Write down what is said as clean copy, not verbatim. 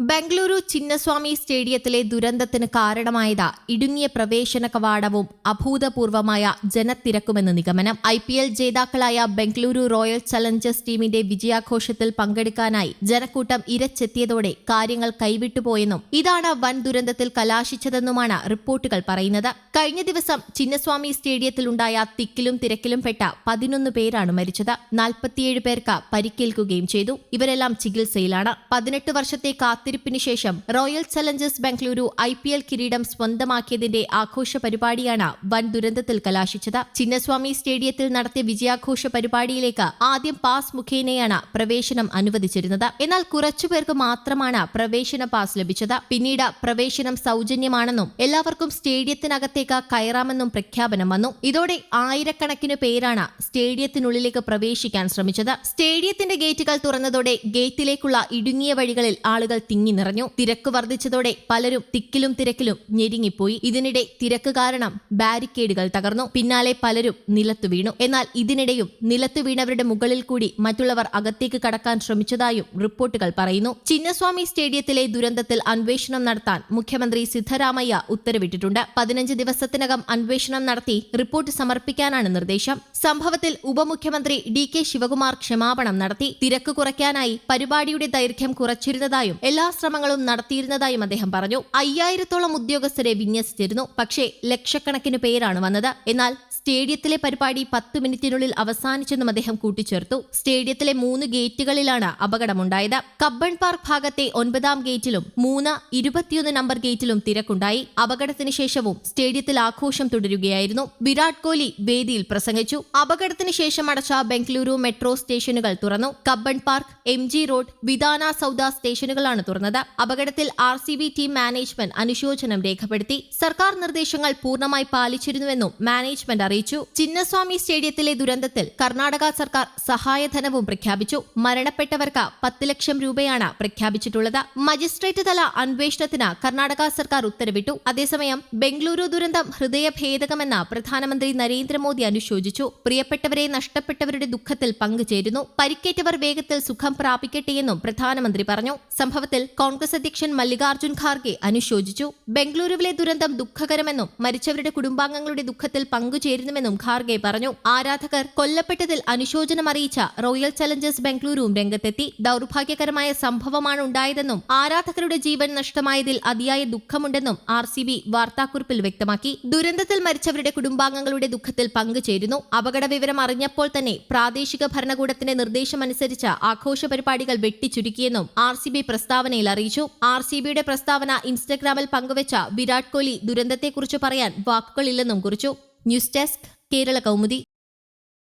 ബംഗളൂരു ചിന്നസ്വാമി സ്റ്റേഡിയത്തിലെ ദുരന്തത്തിന് കാരണമായത് ഇടുങ്ങിയ പ്രവേശന കവാടവും അഭൂതപൂർവമായ ജനത്തിരക്കുമെന്ന് നിഗമനം. IPL ജേതാക്കളായ ബംഗളൂരു റോയൽ ചലഞ്ചേഴ്സ് ടീമിന്റെ വിജയാഘോഷത്തിൽ പങ്കെടുക്കാനായി ജനക്കൂട്ടം ഇരച്ചെത്തിയതോടെ കാര്യങ്ങൾ കൈവിട്ടുപോയെന്നും ഇതാണ് വൻ ദുരന്തത്തിൽ കലാശിച്ചതെന്നുമാണ് റിപ്പോർട്ടുകൾ പറയുന്നത്. കഴിഞ്ഞ ദിവസം ചിന്നസ്വാമി സ്റ്റേഡിയത്തിലുണ്ടായ തിക്കിലും തിരക്കിലും പെട്ട 11 പേരാണ് മരിച്ചത്. 47 പേർക്ക് പരിക്കേൽക്കുകയും ചെയ്തു. ഇവരെല്ലാം ചികിത്സയിലാണ്. 18 വർഷത്തെ കാത്തിരിപ്പിന് ശേഷം റോയൽ ചലഞ്ചേഴ്സ് ബംഗളൂരു IPL കിരീടം സ്വന്തമാക്കിയതിന്റെ ആഘോഷ പരിപാടിയാണ് വൻ ദുരന്തത്തിൽ കലാശിച്ചത്. ചിന്നസ്വാമി സ്റ്റേഡിയത്തിൽ നടത്തിയ വിജയാഘോഷ പരിപാടിയിലേക്ക് ആദ്യം പാസ് മുഖേനയാണ് പ്രവേശനം അനുവദിച്ചിരുന്നത്. എന്നാൽ കുറച്ചുപേർക്ക് മാത്രമാണ് പ്രവേശന പാസ് ലഭിച്ചത്. പിന്നീട് പ്രവേശനം സൗജന്യമാണെന്നും എല്ലാവർക്കും സ്റ്റേഡിയത്തിനകത്തേക്ക് കയറാമെന്നും പ്രഖ്യാപനം വന്നു. ഇതോടെ ആയിരക്കണക്കിന് പേരാണ് സ്റ്റേഡിയത്തിനുള്ളിലേക്ക് പ്രവേശിക്കാൻ ശ്രമിച്ചത്. സ്റ്റേഡിയത്തിന്റെ ഗേറ്റുകൾ തുറന്നതോടെ ഗേറ്റിലേക്കുള്ള ഇടുങ്ങിയ വഴികളിൽ ആളുകൾ തിങ്ങി നിറഞ്ഞു. തിരക്ക് വർദ്ധിച്ചതോടെ പലരും തിക്കിലും തിരക്കിലും ഞെരുങ്ങിപ്പോയി. ഇതിനിടെ തിരക്ക് കാരണം ബാരിക്കേഡുകൾ തകർന്നു. പിന്നാലെ പലരും നിലത്തു വീണു. എന്നാൽ ഇതിനിടെയും നിലത്തു വീണവരുടെ മുകളിൽ കൂടി മറ്റുള്ളവർ അകത്തേക്ക് കടക്കാൻ ശ്രമിച്ചതായും റിപ്പോർട്ടുകൾ പറയുന്നു. ചിന്നസ്വാമി സ്റ്റേഡിയത്തിലെ ദുരന്തത്തിൽ അന്വേഷണം നടത്താൻ മുഖ്യമന്ത്രി സിദ്ധരാമയ്യ ഉത്തരവിട്ടിട്ടുണ്ട്. 15 ദിവസത്തിനകം അന്വേഷണം നടത്തി റിപ്പോർട്ട് സമർപ്പിക്കാനാണ് നിർദ്ദേശം. സംഭവത്തിൽ ഉപമുഖ്യമന്ത്രി DK ശിവകുമാർ ക്ഷമാപണം നടത്തി. തിരക്ക് കുറയ്ക്കാനായി പരിപാടിയുടെ ദൈർഘ്യം കുറച്ചിരുന്നതായും എല്ലാ ശ്രമങ്ങളും നടത്തിയിരുന്നതായും അദ്ദേഹം പറഞ്ഞു. 5000-ഓളം ഉദ്യോഗസ്ഥരെ വിന്യസിച്ചിരുന്നു. പക്ഷേ ലക്ഷക്കണക്കിന് പേരാണ് വന്നത്. എന്നാൽ സ്റ്റേഡിയത്തിലെ പരിപാടി 10 മിനിറ്റിനുള്ളിൽ അവസാനിച്ചെന്നും അദ്ദേഹം കൂട്ടിച്ചേർത്തു. സ്റ്റേഡിയത്തിലെ 3 ഗേറ്റുകളിലാണ് അപകടമുണ്ടായത്. കബ്ബൺ പാർക്ക് ഭാഗത്തെ 9-ാം ഗേറ്റിലും 21 നമ്പർ ഗേറ്റിലും തിരക്കുണ്ടായി. അപകടത്തിന് ശേഷവും സ്റ്റേഡിയത്തിൽ ആഘോഷം തുടരുകയായിരുന്നു. വിരാട് കോഹ്ലി വേദിയിൽ പ്രസംഗിച്ചു. അപകടത്തിന് ശേഷം അടച്ച ബംഗളൂരു മെട്രോ സ്റ്റേഷനുകൾ തുറന്നു. Cubbon park, MG road, Vidhana Soudha സ്റ്റേഷനുകളാണ് തുറന്നത്. അപകടത്തിൽ RCB ടീം മാനേജ്മെന്റ് അനുശോചനം രേഖപ്പെടുത്തി. സർക്കാർ നിർദ്ദേശങ്ങൾ പൂർണ്ണമായി പാലിച്ചിരുന്നുവെന്നും മാനേജ്മെന്റ് അറിയിച്ചു. ചിന്നസ്വാമി സ്റ്റേഡിയത്തിലെ ദുരന്തത്തിൽ കർണാടക സർക്കാർ സഹായധനവും പ്രഖ്യാപിച്ചു. മരണപ്പെട്ടവർക്ക് 10 ലക്ഷം രൂപയാണ് പ്രഖ്യാപിച്ചിട്ടുള്ളത്. മജിസ്ട്രേറ്റ് തല അന്വേഷണത്തിന് കർണാടക സർക്കാർ ഉത്തരവിട്ടു. അതേസമയം ബംഗളൂരു ദുരന്തം ഹൃദയഭേദകമെന്ന് പ്രധാനമന്ത്രി നരേന്ദ്രമോദി അനുശോചിച്ചു. പ്രിയപ്പെട്ടവരെ നഷ്ടപ്പെട്ടവരുടെ ദുഃഖത്തിൽ പങ്കുചേരുന്നു. പരിക്കേറ്റവർ വേഗത്തിൽ സുഖം പ്രാപിക്കട്ടെയെന്നും പ്രധാനമന്ത്രി പറഞ്ഞു. സംഭവത്തിൽ കോൺഗ്രസ് അധ്യക്ഷൻ മല്ലികാർജുൻ ഖാർഗെ അനുശോചിച്ചു. ബംഗളൂരുവിലെ ദുരന്തം ദുഃഖകരമെന്നും മരിച്ചവരുടെ കുടുംബാംഗങ്ങളുടെ ദുഃഖത്തിൽ പങ്കുചേരുന്നുവെന്നും ഖാർഗെ പറഞ്ഞു. ആരാധകർ കൊല്ലപ്പെട്ടതിൽ അനുശോചനം അറിയിച്ച റോയൽ ചലഞ്ചേഴ്സ് ബംഗളൂരുവും രംഗത്തെത്തി. ദൗർഭാഗ്യകരമായ സംഭവമാണ് ഉണ്ടായതെന്നും ആരാധകരുടെ ജീവൻ നഷ്ടമായതിൽ അതിയായ ദുഃഖമുണ്ടെന്നും RCB വാർത്താക്കുറിപ്പിൽ വ്യക്തമാക്കി. ദുരന്തത്തിൽ മരിച്ചവരുടെ കുടുംബാംഗങ്ങളുടെ ദുഃഖത്തിൽ പങ്കുചേരുന്നു. അപകട വിവരം അറിഞ്ഞപ്പോൾ തന്നെ പ്രാദേശിക ഭരണകൂടത്തിന്റെ നിർദ്ദേശമനുസരിച്ച് ആഘോഷ പരിപാടികൾ വെട്ടിച്ചുരുക്കിയെന്നും RCB പ്രസ്താവനയിൽ അറിയിച്ചു. RCBയുടെ പ്രസ്താവന ഇൻസ്റ്റഗ്രാമിൽ പങ്കുവച്ച വിരാട് കോഹ്ലി ദുരന്തത്തെക്കുറിച്ച് പറയാൻ വാക്കുകളില്ലെന്നും കുറിച്ചു. News desk, Kerala Kaumudi.